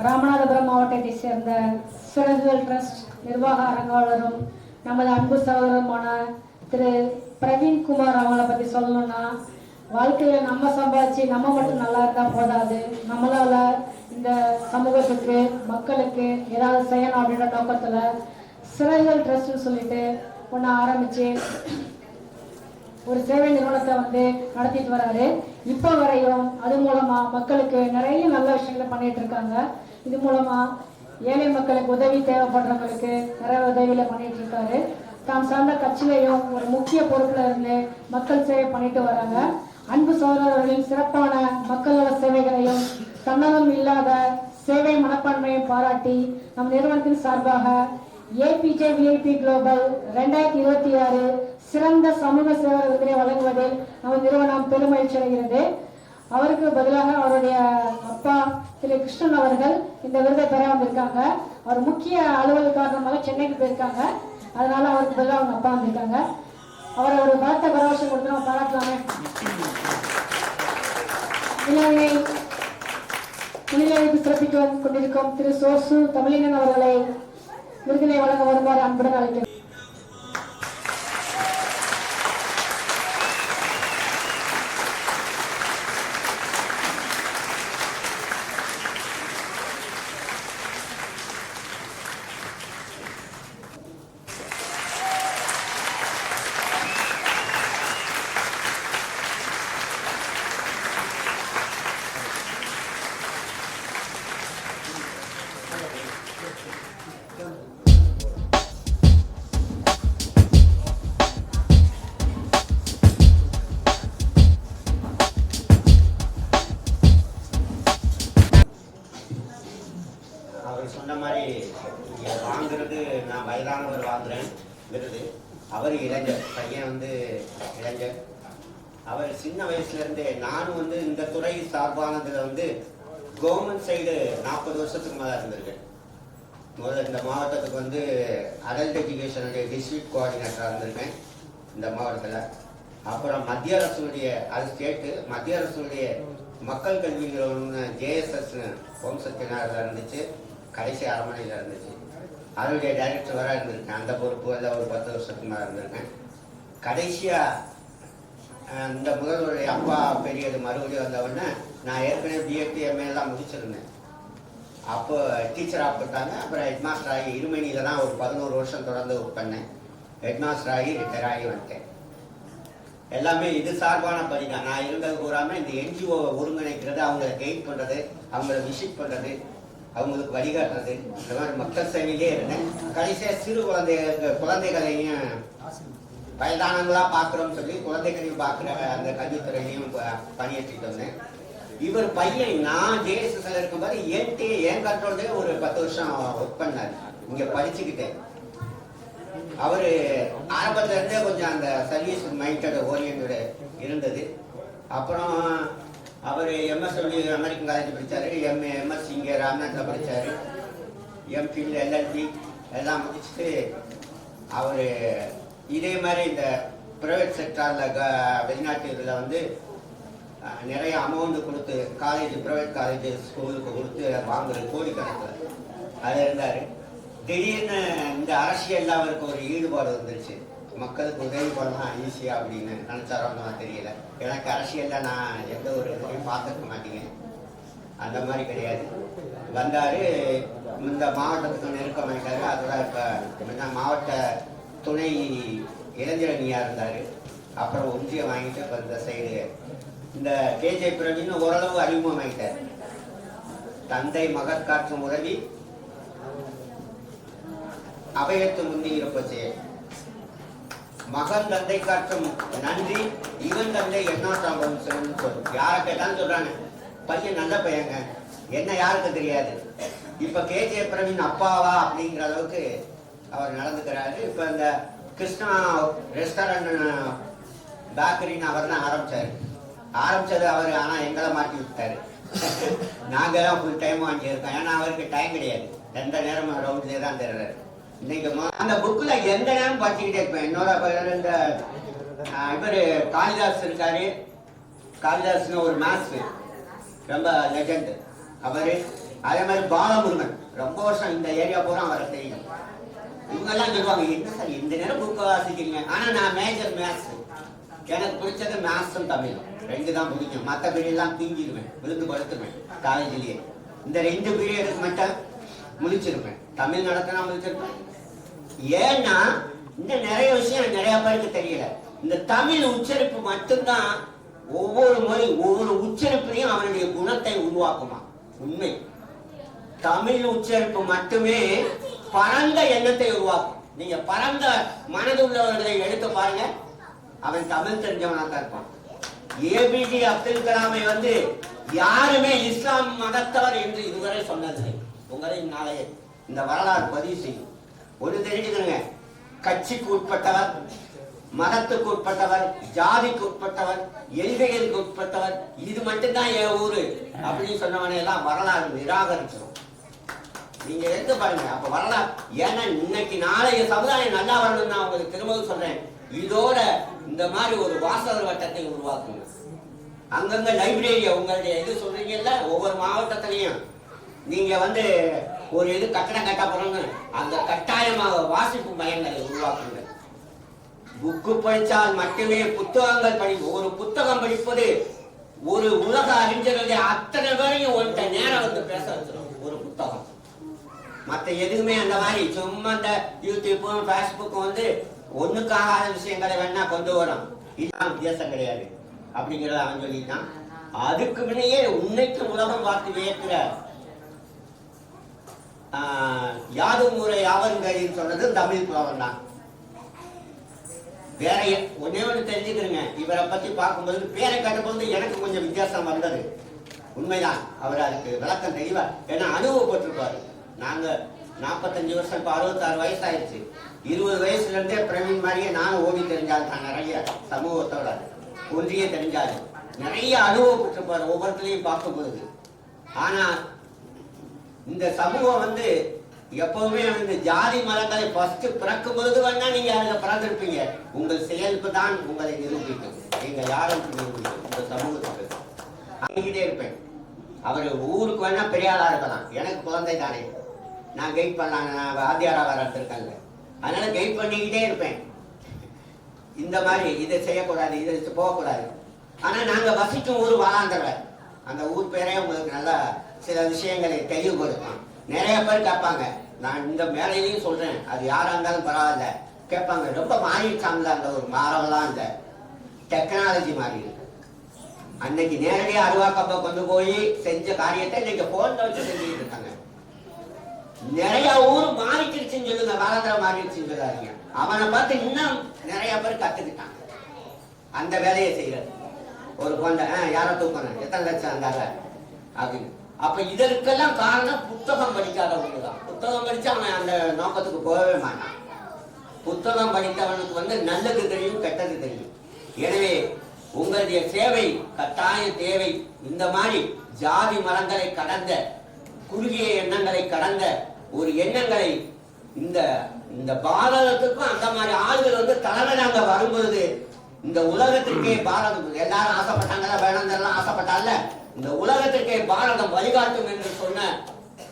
ராமநாதபுரம் மாவட்டத்தை சேர்ந்த சுரஜுவல் ட்ரஸ்ட் நிர்வாக அரங்காவலரும் நமது அன்பு சகோதரருமான திரு பிரவீன்குமார் அவங்கள பற்றி சொல்லணும்னா, வாழ்க்கையில நம்ம சம்பாதிச்சு நம்ம மட்டும் நல்லா இருந்தா போதாது, நம்மளால இந்த சமூகத்துக்கு மக்களுக்கு ஏதாவது செய்யணும் அப்படின்ற நோக்கத்துல சுரஜுவல் ட்ரஸ்ட்னு சொல்லிட்டு ஒன்று ஆரம்பிச்சு ஒரு சேவை நிறுவனத்தை நடத்திட்டு வராரு. இப்போ வரையும் அது மூலமா மக்களுக்கு நிறைய நல்ல விஷயங்களை பண்ணிட்டு இருக்காங்க. இது மூலமா ஏழை மக்களுக்கு உதவி தேவைப்படுறவங்களுக்கு நிறைய உதவியில பண்ணிட்டு இருக்காரு. தான் சார்ந்த கட்சியிலையும் ஒரு முக்கிய பொறுப்புல இருந்து மக்கள் சேவை பண்ணிட்டு வராங்க. அன்பு சகோதரர்களின் சிறப்பான மக்கள் நல சேவைகளையும் தன்னலம் இல்லாத சேவை மனப்பான்மையும் பாராட்டி நம் நிறுவனத்தின் சார்பாக ஏபிஜே விஐபி குளோபல் 2026 சிறந்த சமூக சேவை விருதினை வழங்குவதில் நம்ம நிறுவனம் பெருமகிழ்ச்சி அடைகிறது. அவருக்கு பதிலாக அவருடைய அப்பா திரு கிருஷ்ணன் அவர்கள் இந்த விருதை பெற வந்திருக்காங்க. அவர் முக்கிய அலுவல் காரணமாக சென்னைக்கு போயிருக்காங்க. அதனால அவருக்கு பதிலாக அவங்க அப்பா வந்திருக்காங்க. அவரை ஒரு பலத்த பரவசம் கொடுத்து நம்ம பாராட்டலாமே. முன்னிலைக்கு சிறப்பிக்க கொண்டிருக்கும் திரு சோசு தமிழினன் அவர்களை விருதினை வழங்க வருமாறு அன்புடன் அழைக்கிறேன். சொன்ன மாதிரி வாங்குறது நான் வயதானவர் வாங்குறேன் விருது. அவர் இளைஞர் பையன் இளைஞர். அவர் சின்ன வயசுல இருந்தே நானும் இந்த துறை சார்பானதுல கவர்மெண்ட் சைடு 40 வருஷத்துக்கு மேலே இருந்திருக்கேன். முதல்ல இந்த மாவட்டத்துக்கு அடல்ட் எஜுகேஷனுடைய டிஸ்ட்ரிக்ட் கோஆர்டினேட்டராக இருந்திருக்கேன் இந்த மாவட்டத்தில். அப்புறம் மத்திய அரசுடைய அது ஸ்டேட்டு மத்திய அரசுடைய மக்கள் கல்வி நிறுவனம் ஜேஎஸ்எஸ்னு ஹோம் செக்ரட்டரியாக இருந்துச்சு. கடைசி அரண்மனையில் இருந்துச்சு. அதனுடைய டைரக்டராக இருந்திருக்கேன். அந்த பொறுப்பு ஒரு 10 வருஷத்துக்கு மேலே இருந்திருக்கேன். கடைசியாக இந்த முதல்வருடைய அப்பா பெரியது மறுபடியும் வந்தவுடனே நான் ஏற்கனவே பிஎட் எம்ஏ எல்லாம் முடிச்சிருந்தேன். அப்போ டீச்சராக போட்டாங்க. அப்புறம் ஹெட் மாஸ்டர் ஆகி இருமணியில் தான் ஒரு 11 வருஷம் தொடர்ந்து ஒர்க் பண்ணேன். ஹெட் மாஸ்டர் ஆகி ரிட்டையர் ஆகி வந்துட்டேன். எல்லாமே இது சார்பான பணி தான். நான் இருந்தது கூறாமல் இந்த என்ஜிஓ ஒருங்கிணைக்கிறது, அவங்களை கைட் பண்ணுறது, அவங்கள விசிட் பண்ணுறது, அவங்களுக்கு வழிகாட்டுறது, இந்த மாதிரி மக்கள் சேவையிலே இருந்தேன். கடைசியாக சிறு குழந்தைகளையும் வயதானவங்களாக பார்க்குறோம்னு சொல்லி குழந்தைகளையும் பார்க்குற அந்த கல்வித்துறையிலையும் பணியாற்றிட்டு வந்தேன். இவர் பையன் நான் ஜேஎஸ்எஸ்ல இருக்கும்போது என் கண்ட்ரோல்லே ஒரு 10 வருஷம் ஒர்க் பண்ணார். இங்கே படிச்சுக்கிட்டேன். அவர் ஆரம்பத்துல இருந்தே கொஞ்சம் அந்த சர்வீஸ் மைண்டட் ஓரியன்ட் இருந்தது. அப்புறம் அவர் எம்எஸ்டபிள்யூ அமெரிக்கன் காலேஜ் படித்தார். எம்எஸ்சி இங்கே ராம்நாத்தில் படித்தார். எம்ஃபில் எல்எல்பி எல்லாம் முடிச்சுட்டு அவர் இதே மாதிரி இந்த ப்ரைவேட் செக்டாரில் வெளிநாட்டு இதில் நிறைய அமௌண்ட் கொடுத்து காலேஜ், ப்ரைவேட் காலேஜ், ஸ்கூலுக்கு கொடுத்து வாங்குற கோடிக்கணக்கில் அது இருந்தார். திடீர்னு இந்த அரசியலில் அவருக்கு ஒரு ஈடுபாடு வந்துருச்சு. மக்களுக்கு உதவி பண்ணலாம் ஈஸியாக அப்படின்னு நினச்சாரோன்னு தெரியல. எனக்கு அரசியலில் நான் எந்த ஒரு இதையும் பார்த்துருக்க மாட்டேங்க. அந்த மாதிரி கிடையாது. வந்தார், இந்த மாவட்டத்துக்கு நெருக்கமாயிட்டாரு. அதோட இப்போ மாவட்ட துணை இளைஞரணியாக இருந்தார். அப்புறம் ஒன்றியம் வாங்கிட்டு இப்போ இந்த சைடு இந்த கேஜே பிரவீன் ஓரளவு அறிமுகமாயிட்டார். தந்தை மகத் காற்றும் உதவி அபயத்து முந்தி இருப்பச்சு, மகன் தந்தை காற்றும் நன்றி, இவன் தந்தை எண்ணாற்றாம் சொல். யாரை கேட்டாலும் சொல்றாங்க பையன் நல்ல பையங்க, என்ன யாருக்கு தெரியாது. இப்ப கேஜே பிரவீன் அப்பாவா அப்படிங்கிற அளவுக்கு அவர் நடந்துக்கிறாரு. இப்ப இந்த கிருஷ்ணா ரெஸ்டாரண்ட் பேக்கரின்னு அவர் தான் ஆரம்பிச்சது அவர். ஆனா எங்களை மாட்டி விட்டாரு. நாங்க தான் ஃபுல் டைம் வாங்கி இருக்கோம். ஏன்னா அவருக்கு டைம் கிடையாது, எந்த நேரமும் ரவுண்ட்லேயே தான் தர்றாரு. இன்னைக்கு அந்த புக்ல எந்த நேரம் படிச்சுக்கிட்டே இருப்பேன். என்னோட இந்த இவர் காளிதாஸ் இருக்காரு. காளிதாஸ்னு ஒரு மேத்ஸ் ரொம்ப லெஜண்ட் அவரு. அதே மாதிரி பாலமுருகன் ரொம்ப வருஷம் இந்த ஏரியா பூரா அவரை தெரியும். இவங்கெல்லாம் சொல்லுவாங்க, என்ன சார் இந்த நேரம் புக்கை வாசிக்கிறீங்க? ஆனா நான் மேஜர் மேத்ஸ், எனக்கு பிடிச்சது மேத்ஸும் தமிழும் ரெண்டு தான் பிடிக்கும். மற்ற பீரியட்லாம் தூங்கிடுவேன், விழுந்து படுத்துருவேன். காலேஜ்லயே இந்த 2 பீரியடுக்கு மட்டும் முடிச்சிருப்பேன். தமிழ் நடத்தினா முடிச்சிருப்பேன். ஏன்னா இந்த நிறைய விஷயம் நிறைய பேருக்கு தெரியல. இந்த தமிழ் உச்சரிப்பு மட்டும்தான் ஒவ்வொரு மொழி ஒவ்வொரு உச்சரிப்பையும் அவனுடைய குணத்தை உருவாக்குமா. உண்மை, தமிழ் உச்சரிப்பு மட்டுமே பரந்த எண்ணத்தை உருவாக்கும். நீங்க பரந்த மனது உள்ளவர்களை எடுத்து பாருங்க, அவன் தமிழ் தெரிஞ்சவனா தான் இருப்பான். ஏபிஜே அப்துல் கலாமை யாருமே இஸ்லாம் மதத்தவர் என்று இதுவரை சொன்னதில்லை. உங்களை நாளைய இந்த வரலாறு பதிவு செய்யும். ஒரு தெரிஞ்சுக்கணுங்க, கட்சிக்கு உட்பட்டவர், மதத்துக்கு உட்பட்டவர், ஜாதிக்கு உட்பட்டவர், எல்கைகளுக்கு உட்பட்டவர், இது மட்டும்தான் என் ஊரு அப்படின்னு சொன்னவனை எல்லாம் வரலாறு நிராகரிச்சிடும். நீங்க எடுத்து பாருங்க. அப்ப வரலாறு, ஏன்னா இன்னைக்கு நாளைய சமுதாயம் நல்லா வரணும். நான் உங்களுக்கு திரும்பவும் சொல்றேன், இதோட இந்த மாதிரி ஒரு வாசகர் வட்டத்தை உருவாக்குங்க. அங்கங்க லைப்ரரிய உங்களுடைய இது சொல்றீங்கல்ல, ஒவ்வொரு மாவட்டத்திலையும் நீங்க ஒரு இது கட்டணம் கட்ட போறோம்னு அந்த கட்டாயமாக வாசிப்பு மையங்களை உருவாக்குங்க. புக்கு படித்தால் மட்டுமே புத்தகங்கள் ஒரு புத்தகம் படிப்பது ஒரு உலக அறிஞர்களுடைய அத்தனை பேரையும் ஒன்றை நேரம் பேச வச்சிடும் ஒரு புத்தகம். மற்ற எதுவுமே அந்த மாதிரி சும்மா இந்த யூடியூப்பும் ஃபேஸ்புக்கும் ஒண்ணுக்காகாத விஷயங்களை வேணா கொண்டு வரும். இதுதான் வித்தியாசம் கிடையாது அப்படிங்கிறத அவன் சொல்லிட்டான். அதுக்கு முன்னையே உன்னைக்கு உலகம் பார்த்து வியக்கிற யாதும் ஊரை யாவருங்கன்னு சொன்னது தமிழ் புலவன் தான். வேற ஒன்னே ஒன்று தெரிஞ்சுக்கிறேங்க, இவரை பத்தி பார்க்கும்போது பேரை கட்டும்போது எனக்கு கொஞ்சம் வித்தியாசம் வந்தது. உண்மைதான், அவர் அதுக்கு விளக்கம் தெளிவா, ஏன்னா அனுபவப்பட்டிருப்பாரு. நாங்க 45 வருஷம், இப்ப 66 வயசு ஆயிடுச்சு. 20 வயசுல இருந்தே பிரவீன் மாதிரியே நானும் ஓடி தெரிஞ்சாலும் தான் நிறைய சமூகத்தோட ஒன்றிய தெரிஞ்சாரு. நிறைய அனுபவப்பட்டிருப்பாரு ஒவ்வொருத்தரையும் பார்க்கும்போது. ஆனா இந்த சமூகம் எப்பவுமே ஜாதி மதங்களை ஃபர்ஸ்ட் பிறக்கும் பொழுது வேணா நீங்க அதுல பிறந்திருப்பீங்க. உங்கள் செயல்பு தான் உங்களை நிரூபிக்கும். நீங்க யாரும் நிரூபிக்கும் இந்த சமூகத்துக்கு. அங்கிட்டே இருப்பேன். அவர் ஊருக்கு வேணா பெரிய ஆளா இருக்கலாம், எனக்கு குழந்தை தானே, நான் கைட் பண்ணலாம். நான் வாத்தியாரா வர இருக்காங்க, அதனால கைட் பண்ணிக்கிட்டே இருப்பேன். இந்த மாதிரி இதை செய்யக்கூடாது, இதை போகக்கூடாது. ஆனா நாங்க வசிக்கும் ஊர் வாழாந்தவர், அந்த ஊர் பேரே உங்களுக்கு நல்லா சில விஷயங்களை தெளிவுபடுத்தும். நிறைய பேர் கேட்பாங்க, நான் இந்த மேலையிலையும் சொல்றேன், அது யாரா இருந்தாலும் பரவாயில்ல கேட்பாங்க, ரொம்ப மாறிடுச்சாங்களா அந்த ஒரு மாறலாம், இந்த டெக்னாலஜி மாறி அன்னைக்கு நேரடியா அருவாக்கப்ப கொண்டு போய் செஞ்ச காரியத்தை இன்னைக்கு போன்ல வச்சு செஞ்சுட்டு இருக்காங்க. நிறைய ஊர் மாறிக்கிடுச்சுன்னு சொல்லுங்க, காலத்துல மாறிடுச்சுன்னு சொல்லாதீங்க. அவனை பார்த்து இன்னும் நிறைய பேர் கத்துக்கிட்டாங்க அந்த வேலையை செய்யறது. ஒரு கொண்ட யாரை தூக்கணும், எத்தனை லட்சம் இருந்தாங்க அப்படின்னு. அப்ப இதற்கெல்லாம் காரணம் புத்தகம் படிக்காதவங்க தான். புத்தகம் படிச்சு அவன் அந்த நோக்கத்துக்கு போகவே மாட்டான். புத்தகம் படித்தவனுக்கு நல்லது தெரியும், கெட்டது தெரியும். எனவே உங்களுடைய சேவை கட்டாய தேவை. இந்த மாதிரி ஜாதி மரங்களை கடந்த, குறுகிய எண்ணங்களை கடந்த ஒரு எண்ணங்களை இந்த பாரதத்துக்கும் அந்த மாதிரி ஆளுகள் தலைமை நாங்க வரும்பொழுது இந்த உலகத்திற்கே பாரதம் எல்லாரும் ஆசைப்பட்டாங்கல்ல, வேணாம் ஆசைப்பட்டால, இந்த உலகத்திற்கே பாரதம் வழிகாட்டும் என்று சொன்ன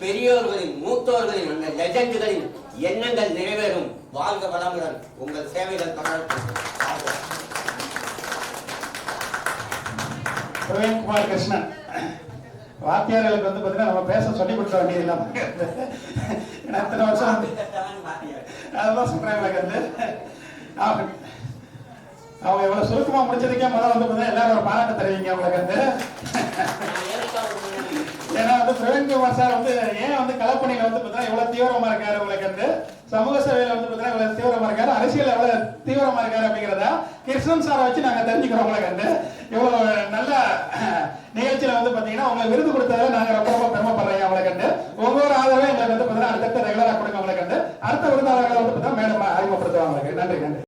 பெரியோர்களின் மூத்தோர்களின் அந்த லெஜண்டுகளின் எண்ணங்கள் நிறைவேறும். வாழ்க வளமுடன். உங்கள் சேவைகள் தொடரட்டும். பிரவீன்குமார் கிருஷ்ணன் வாத்தியார்களுக்கு வந்து பார்த்தீங்கன்னா நம்ம பேச சொல்லி கொடுக்க வேண்டியது இல்லாம எத்தனை வருஷம் அதான் சொல்றேன். அவங்க எவ்வளவு சுருக்கமா முடிச்சதுக்கே முதல்ல வந்து பார்த்தீங்கன்னா எல்லாரும் ஒரு பாராட்டு தருவீங்க அவங்களுக்கு வந்து. ஏன்னா வந்து பிரவீன்குமார் சார் வந்து ஏன் வந்து கலப்பணியில வந்து பார்த்தீங்கன்னா இவ்வளவு தீவிரமா இருக்காரு, உங்களுக்கு வந்து சமூக சேவையில வந்து பார்த்தீங்கன்னா இவ்வளவு தீவிரமா இருக்காரு, அரசியல் எவ்வளவு தீவிரமா இருக்காரு அப்படிங்கிறத கிருஷ்ணன் சாரை வச்சு நாங்க தெரிஞ்சுக்கிறோம். உங்களுக்கு வந்து இவ்வளவு நல்ல நிகழ்ச்சியில வந்து பாத்தீங்கன்னா உங்களுக்கு விருது கொடுத்ததுல நாங்க ரொம்ப ரொம்ப பெருமைப்படுறோம். உங்களுக்கு வந்து ஒவ்வொரு ஆதரவும் எங்களுக்கு வந்து பார்த்தீங்கன்னா அடுத்தடுத்து ரெகுலரா கொடுங்க. உங்களுக்கு வந்து அடுத்த விருதாளர்களை வந்து பார்த்தீங்கன்னா மேடம் அறிமுகப்படுத்துவாங்க. நன்றி நன்றி.